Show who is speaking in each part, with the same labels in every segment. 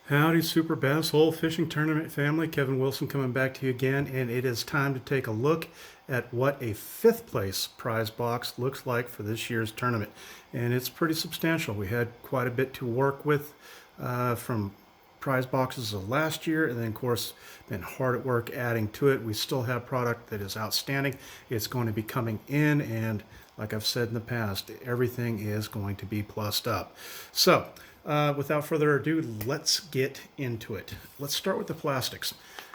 Speaker 1: Howdy, Superbasshole fishing tournament family. Kevin Wilson coming back to you again, and it is time to take a look at what a fifth place prize box looks like for this year's tournament. And it's pretty substantial. We had quite a bit to work with from prize boxes of last year, and then, of course, been hard at work adding to it. We still have product that is outstanding. It's going to be coming in, and like I've said in the past, everything is going to be plussed up. So, without further ado, let's get into it. Let's start with the plastics.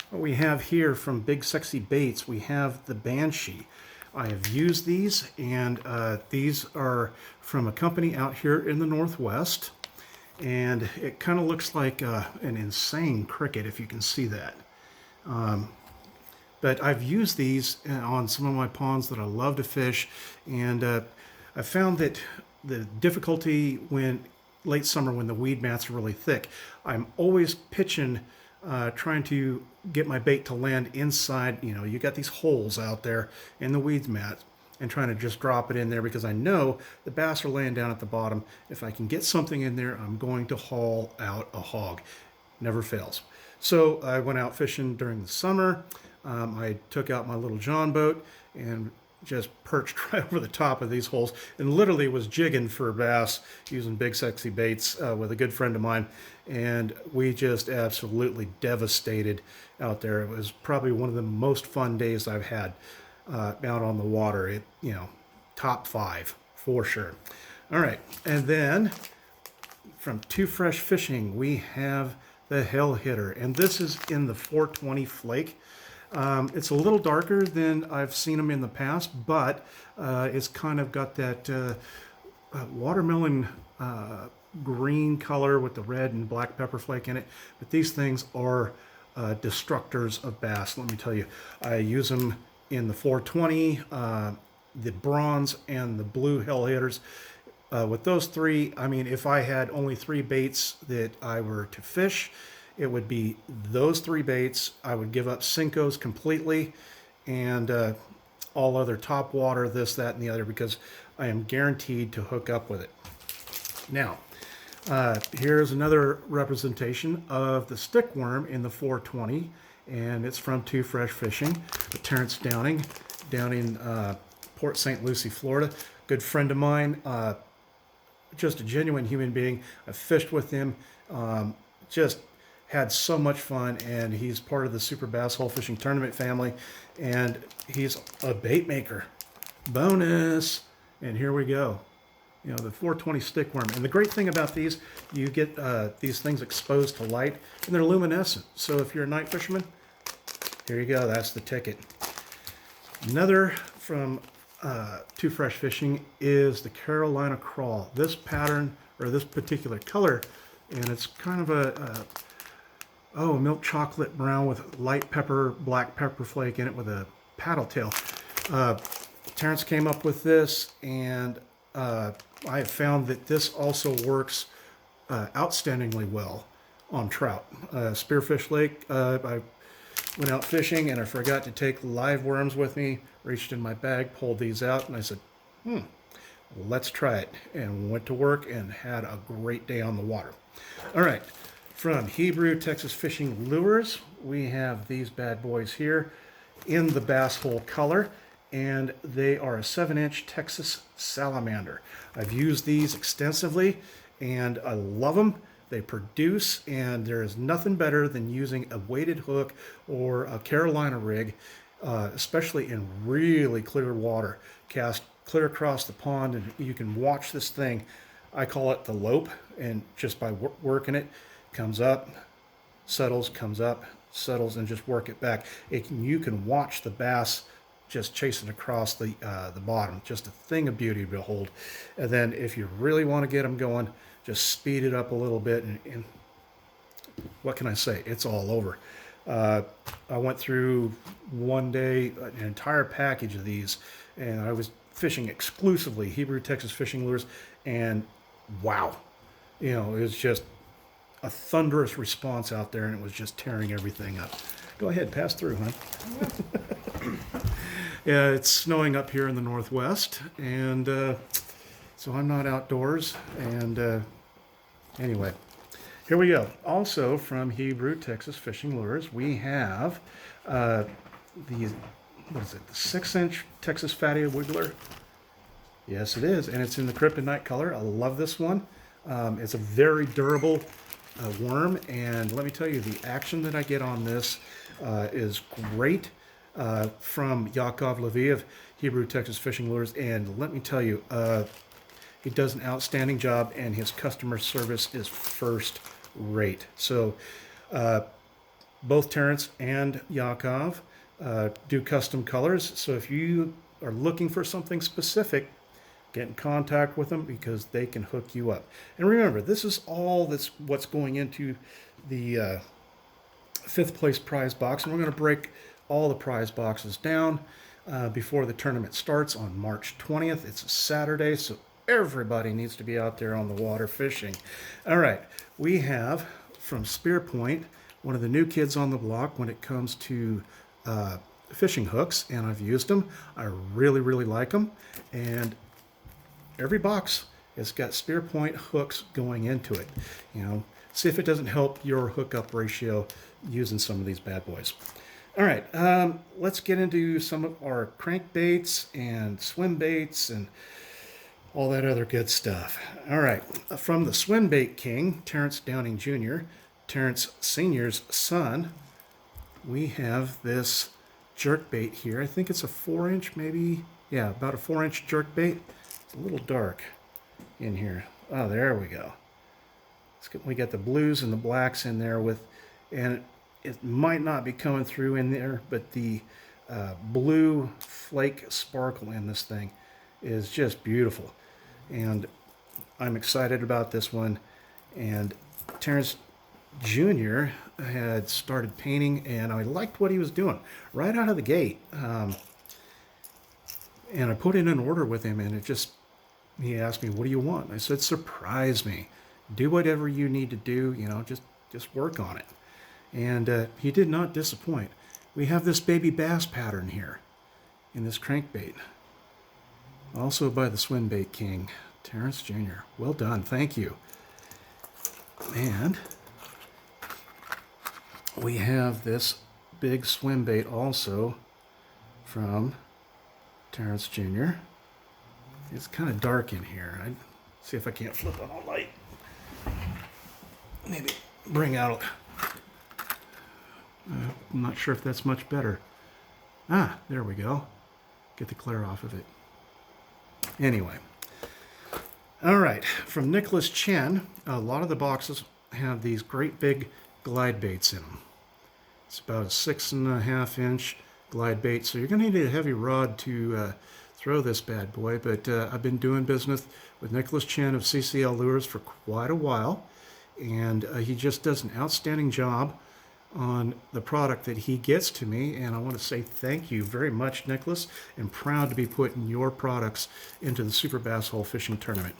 Speaker 1: What we have here from Big Sexy Baits, we have the Banshee. I have used these, and these are from a company out here in the Northwest. And it kind of looks like an insane cricket, if you can see that. But I've used these on some of my ponds that I love to fish, and I found that the difficulty when late summer when the weed mats are really thick, I'm always pitching, trying to get my bait to land inside. You know, you got these holes out there in the weed mat, and trying to just drop it in there because I know the bass are laying down at the bottom. If I can get something in there, I'm going to haul out a hog. Never fails. So I went out fishing during the summer. I took out my little John boat and just perched right over the top of these holes and literally was jigging for bass using Big Sexy Baits with a good friend of mine. And we just absolutely devastated out there. It was probably one of the most fun days I've had out on the water. Top 5 for sure. All right, and then from Too Fresh Fishing, we have the Hell Hitter, and this is in the 420 flake. It's a little darker than I've seen them in the past, but it's kind of got that watermelon green color with the red and black pepper flake in it. But these things are destructors of bass, let me tell you. I use them in the 420, the bronze, and the blue Hell Hitters. With those three, I mean, if I had only 3 baits that I were to fish, it would be those 3 baits. I would give up Cincos completely and all other top water, this, that, and the other, because I am guaranteed to hook up with it. Now, here's another representation of the stickworm in the 420, and it's from Too Fresh Fishing, Terrence Downing, down in Port St. Lucie, Florida. Good friend of mine, just a genuine human being. I fished with him, just had so much fun, and he's part of the Superbasshole fishing tournament family, and he's a bait maker. Bonus! And here we go. You know, the 420 stickworm. And the great thing about these, you get these things exposed to light, and they're luminescent. So if you're a night fisherman, here you go. That's the ticket. Another from Too Fresh Fishing is the Carolina Crawl. This pattern, or this particular color, and it's kind of a milk chocolate brown with light pepper, black pepper flake in it with a paddle tail. Terrence came up with this, and I have found that this also works outstandingly well on trout. Spearfish Lake, I went out fishing and I forgot to take live worms with me, reached in my bag, pulled these out, and I said, let's try it. And went to work and had a great day on the water. All right, from Hebrew Texas Fishing Lures, we have these bad boys here in the Basshole color, and they are a 7-inch Texas Salamander. I've used these extensively, and I love them. They produce, and there is nothing better than using a weighted hook or a Carolina rig, especially in really clear water. Cast clear across the pond, and you can watch this thing. I call it the lope, and just by working it, comes up, settles, comes up, settles, and just work it back. You can watch the bass just chasing across the bottom. Just a thing of beauty to behold. And then if you really want to get them going, just speed it up a little bit, and what can I say? It's all over. I went through one day an entire package of these, and I was fishing exclusively Hebrew Texas Fishing Lures, and wow, it was just a thunderous response out there, and it was just tearing everything up. Go ahead, pass through, hon. Yeah, it's snowing up here in the Northwest, and so I'm not outdoors, and anyway, Here we go. Also from Hebrew Texas Fishing Lures, we have the, what is it, the 6-inch Texas Fatty Wiggler. Yes, it is, and it's in the kryptonite color. I love this one. It's a very durable worm, and let me tell you, the action that I get on this is great from Yaakov Levi of Hebrew Texas Fishing Lures, and let me tell you, he does an outstanding job, and his customer service is first rate. So both Terrence and Yaakov do custom colors, so if you are looking for something specific, get in contact with them because they can hook you up. And remember, this is all what's going into the 5th place prize box, and we're going to break all the prize boxes down before the tournament starts on March 20th. It's a Saturday, so everybody needs to be out there on the water fishing. All right, we have from Spear Point, one of the new kids on the block when it comes to fishing hooks, and I've used them. I really, really like them, and every box has got Spear Point hooks going into it. You know, see if it doesn't help your hookup ratio using some of these bad boys. All right, let's get into some of our crankbaits and swim baits and all that other good stuff. All right, from the Swim Bait King, Terrence Downing Jr., Terrence Sr.'s son, we have this jerk bait here. I think it's a 4-inch, maybe. Yeah, about a 4-inch jerk bait. It's a little dark in here. Oh, there we go. We got the blues and the blacks in there with, and it might not be coming through in there, but the blue flake sparkle in this thing is just beautiful. And I'm excited about this one. And Terrence Jr. had started painting, and I liked what he was doing right out of the gate. And I put in an order with him, and he asked me, "What do you want?" I said, "Surprise me. Do whatever you need to do, you know, just work on it." And he did not disappoint. We have this baby bass pattern here in this crankbait. Also by the Swim Bait King, Terrence Jr. Well done, thank you. And we have this big swim bait also from Terrence Jr. It's kind of dark in here. I'd see if I can't flip on a light. Maybe bring out. I'm not sure if that's much better. Ah, there we go. Get the glare off of it. Anyway. All right. From Nicholas Chen, a lot of the boxes have these great big glide baits in them. It's about a 6.5-inch glide bait, so you're going to need a heavy rod to throw this bad boy, but I've been doing business with Nicholas Chen of CCL Lures for quite a while, and he just does an outstanding job on the product that he gets to me, and I want to say thank you very much, Nicholas. I'm proud to be putting your products into the Superbasshole fishing tournament.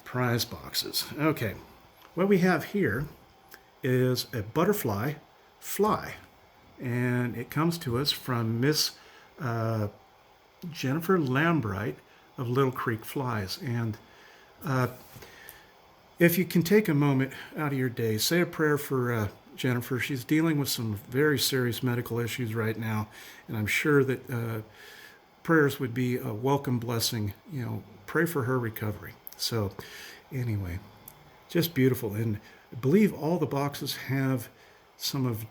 Speaker 1: Prize boxes. Okay, what we have here is a butterfly fly, and it comes to us from Miss Jennifer Lambright of Little Creek Flies. And if you can take a moment out of your day, say a prayer for Jennifer. She's dealing with some very serious medical issues right now, and I'm sure that prayers would be a welcome blessing. You know, pray for her recovery. So anyway, just beautiful. And I believe all the boxes have some of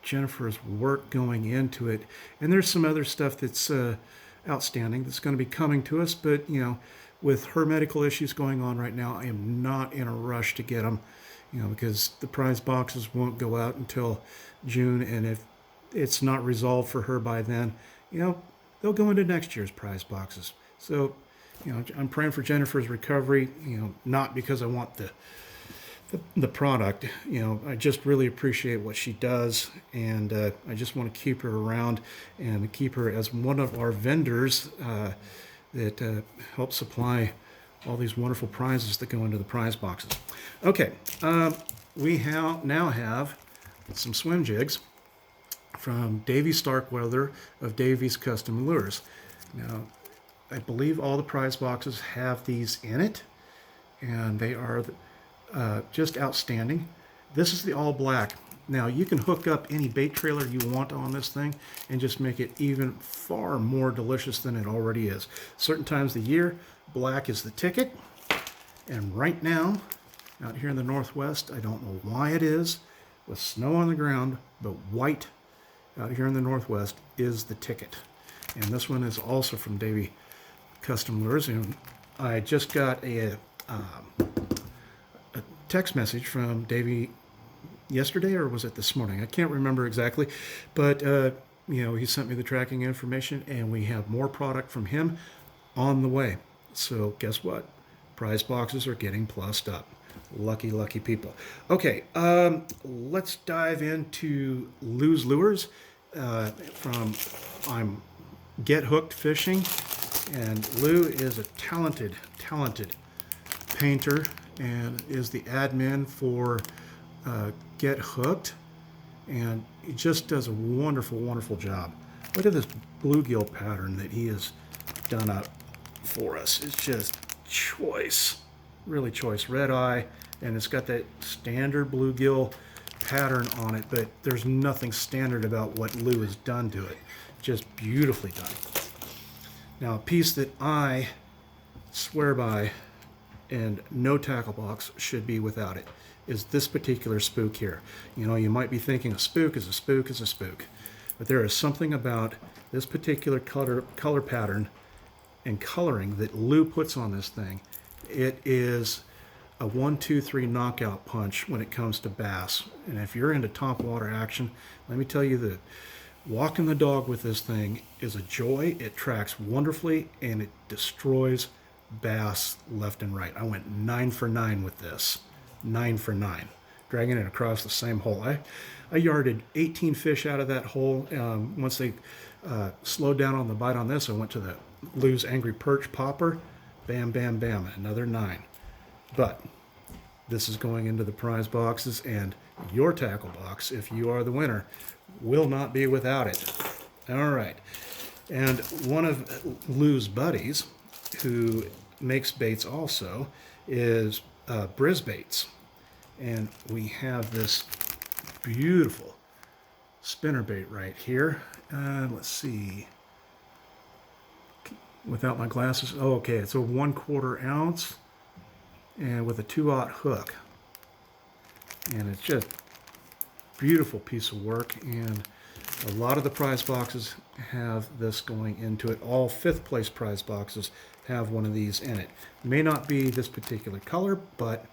Speaker 1: Jennifer's work going into it, and there's some other stuff that's outstanding that's going to be coming to us, but you know, with her medical issues going on right now, I am not in a rush to get them, you know, because the prize boxes won't go out until June, and if it's not resolved for her by then, you know, they'll go into next year's prize boxes. So, you know, I'm praying for Jennifer's recovery, you know, not because I want the product. You know, I just really appreciate what she does, and I just want to keep her around and keep her as one of our vendors that help supply all these wonderful prizes that go into the prize boxes. Okay, we now have some swim jigs from Davey Starkweather of Davey's Custom Lures. Now, I believe all the prize boxes have these in it, and they are just outstanding. This is the all black. Now you can hook up any bait trailer you want on this thing and just make it even far more delicious than it already is. Certain times of the year, black is the ticket. And right now, out here in the Northwest, I don't know why it is, with snow on the ground, but white out here in the Northwest is the ticket. And this one is also from Davey Custom Lures. And I just got a text message from Davey yesterday, or was it this morning? I can't remember exactly, but he sent me the tracking information, and we have more product from him on the way. So guess what? Prize boxes are getting plussed up. Lucky, lucky people. Okay, let's dive into Lou's Lures from I'm Get Hooked Fishing. And Lou is a talented painter and is the admin for Get Hooked. And he just does a wonderful, wonderful job. Look at this bluegill pattern that he has done up for us. It's just choice, really choice. Red eye, and it's got that standard bluegill pattern on it, but there's nothing standard about what Lou has done to it. Just beautifully done. Now, a piece that I swear by, and no tackle box should be without it, is this particular spook here. You know, you might be thinking a spook is a spook is a spook, but there is something about this particular color pattern and coloring that Lou puts on this thing. It is a 1-2-3 knockout punch when it comes to bass. And if you're into top water action, let me tell you that walking the dog with this thing is a joy. It tracks wonderfully, and it destroys bass left and right. I went 9 for 9 with this. 9 for 9. Dragging it across the same hole. I yarded 18 fish out of that hole. Once they slowed down on the bite on this, I went to the Lou's Angry Perch Popper. Bam, bam, bam. Another 9. But this is going into the prize boxes, and your tackle box, if you are the winner, will not be without it. All right. And one of Lou's buddies, who makes baits also, is Baits. And we have this beautiful spinnerbait right here. Let's see. Without my glasses. Oh, okay. It's a 1/4 ounce and with a 2/0 hook. And it's just beautiful piece of work. And a lot of the prize boxes have this going into it. All 5th place prize boxes have one of these in it. May not be this particular color, but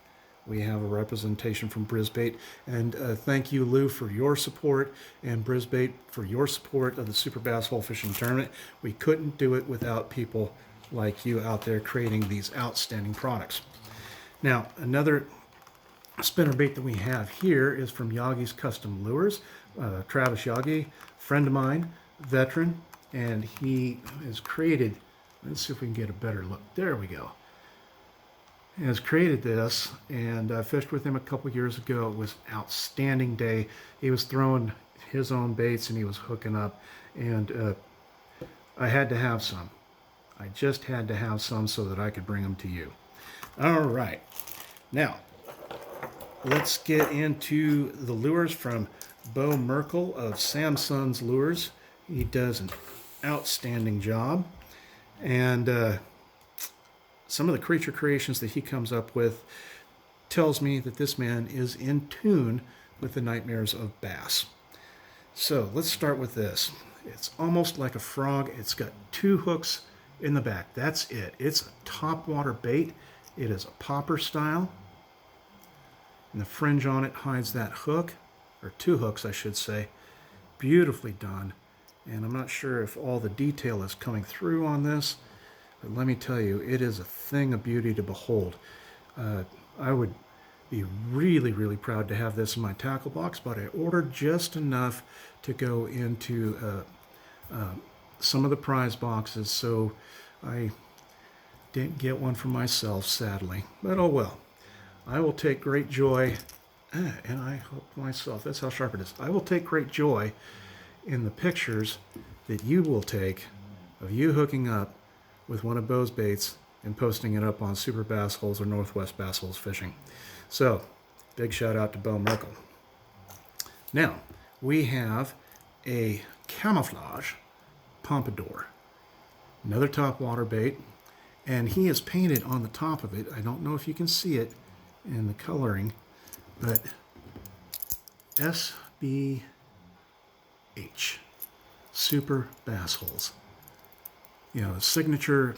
Speaker 1: we have a representation from Brisbait. And thank you, Lou, for your support, and Brisbait for your support of the Superbasshole Fishing Tournament. We couldn't do it without people like you out there creating these outstanding products. Now, another spinnerbait that we have here is from Yagi's Custom Lures. Travis Yagi, friend of mine, veteran, and he has created, let's see if we can get a better look. There we go. He has created this, and I fished with him a couple years ago. It was an outstanding day. He was throwing his own baits, and he was hooking up, and I had to have some. I just had to have some so that I could bring them to you. All right. Now, let's get into the lures from Bo Merkel of Samson's Lures. He does an outstanding job. And some of the creature creations that he comes up with tells me that this man is in tune with the nightmares of bass. So let's start with this. It's almost like a frog. It's got 2 hooks in the back. That's it. It's a topwater bait. It is a popper style. And the fringe on it hides that hook, or 2 hooks, I should say. Beautifully done. And I'm not sure if all the detail is coming through on this, but let me tell you, it is a thing of beauty to behold. I would be really, really proud to have this in my tackle box, but I ordered just enough to go into some of the prize boxes, so I didn't get one for myself, sadly. But oh well. I will take great joy, and I hope myself, that's how sharp it is. I will take great joy in the pictures that you will take of you hooking up with one of Bo's baits and posting it up on Superbasholes or Northwest Bassholes Fishing. So, big shout out to Bo Merkel. Now, we have a camouflage pompadour, another topwater bait, and he is painted on the top of it. I don't know if you can see it in the coloring, but SBH, Superbasholes. You know, signature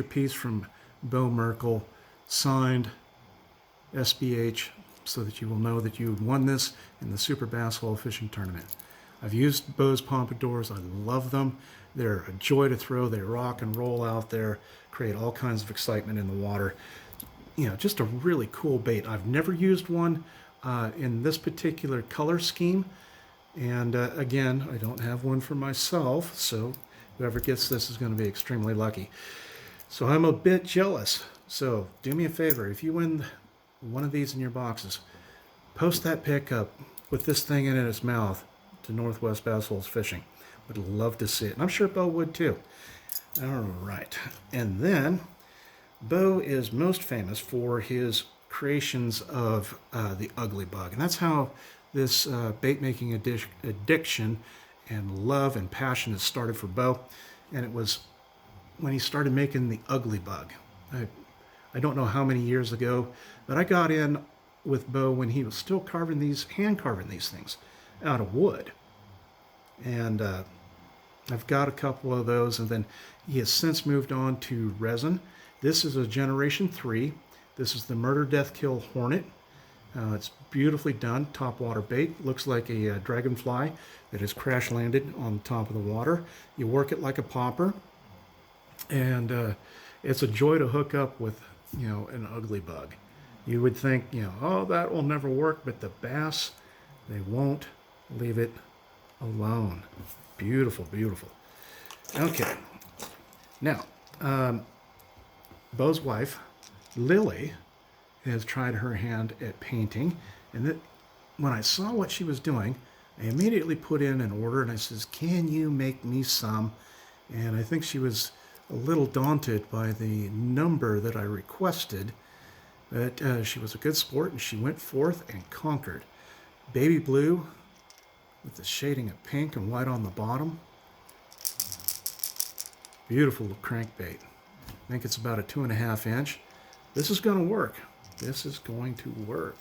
Speaker 1: piece from Bo Merkel, signed SBH, so that you will know that you won this in the Superbasshole fishing tournament. I've used Bo's pompadours. I love them. They're a joy to throw. They rock and roll out there, create all kinds of excitement in the water. You know, just a really cool bait. I've never used one in this particular color scheme. And again, I don't have one for myself, so whoever gets this is going to be extremely lucky. So I'm a bit jealous. So do me a favor, if you win one of these in your boxes, post that pic up with this thing in its mouth to Northwest Bassholes Fishing. Would love to see it. And I'm sure Bo would too. All right. And then Bo is most famous for his creations of the ugly bug. And that's how this bait making addiction and love and passion has started for Bo. And it was when he started making the ugly bug. I don't know how many years ago, but I got in with Bo when he was still hand carving these things out of wood. And I've got a couple of those, and then he has since moved on to resin. This is a Generation 3. This is the Murder Death Kill Hornet. It's beautifully done, topwater bait. Looks like a dragonfly that has crash landed on the top of the water. You work it like a popper, and it's a joy to hook up with, you know, an ugly bug. You would think, you know, oh, that will never work, but the bass, they won't leave it alone. Beautiful, beautiful. Okay. Now, Bo's wife, Lily, has tried her hand at painting, and when I saw what she was doing, I immediately put in an order, and I says, can you make me some? And I think she was a little daunted by the number that I requested, but she was a good sport, and she went forth and conquered. Baby blue with the shading of pink and white on the bottom. Beautiful crankbait. I think it's about a 2.5 inch. This is going to work. This is going to work.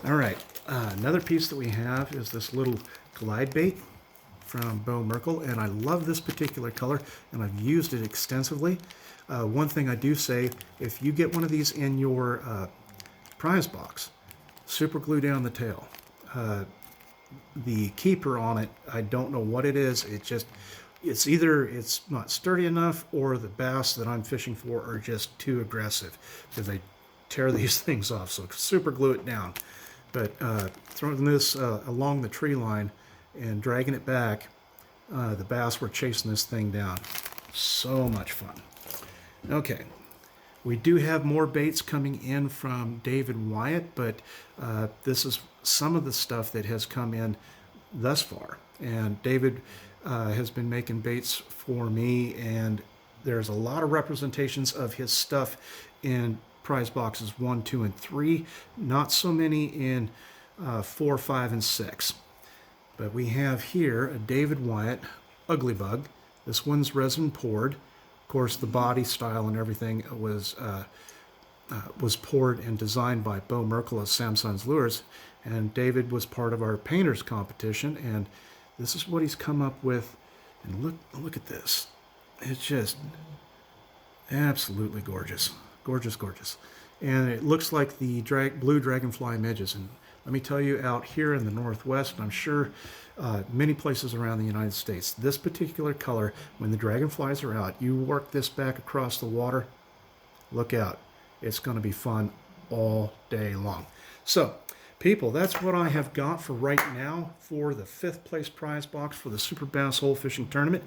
Speaker 1: All right, another piece that we have is this little glide bait from Bo Merkel, and I love this particular color, and I've used it extensively. One thing I do say, if you get one of these in your prize box, super glue down the tail. The keeper on it, I don't know what it is. It's either it's not sturdy enough, or the bass that I'm fishing for are just too aggressive because they tear these things off. So super glue it down. But throwing this along the tree line and dragging it back, the bass were chasing this thing down. So much fun. Okay, we do have more baits coming in from David Wyatt, but this is some of the stuff that has come in thus far. And David has been making baits for me, and there's a lot of representations of his stuff in prize boxes 1, 2, and 3. Not so many in 4, 5, and 6. But we have here a David Wyatt ugly bug. This one's resin poured. Of course, the body style and everything was poured and designed by Bo Merkel of Samson's Lures, and David was part of our painters competition, and this is what he's come up with. And look at this. It's just absolutely gorgeous. Gorgeous, gorgeous. And it looks like the blue dragonfly midges. And let me tell you, out here in the Northwest, and I'm sure many places around the United States, this particular color, when the dragonflies are out, you work this back across the water, look out. It's going to be fun all day long. So, people, that's what I have got for right now for the 5th place prize box for the Superbasshole fishing tournament.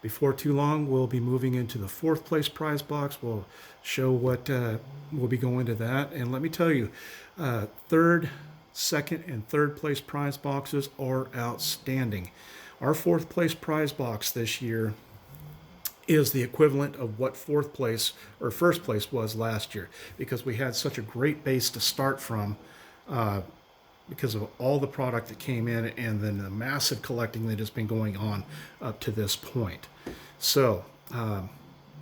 Speaker 1: Before too long, we'll be moving into the 4th place prize box. We'll show what we'll be going to that. And let me tell you, 3rd, 2nd, and 3rd place prize boxes are outstanding. Our 4th place prize box this year is the equivalent of what fourth place or first place was last year, because we had such a great base to start from, because of all the product that came in and then the massive collecting that has been going on up to this point. So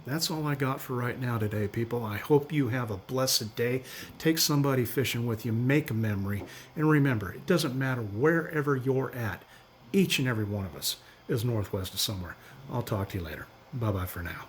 Speaker 1: that's all I got for right now today, people. I hope you have a blessed day. Take somebody fishing with you, make a memory, and remember, it doesn't matter wherever you're at. Each and every one of us is northwest of somewhere. I'll talk to you later. Bye-bye for now.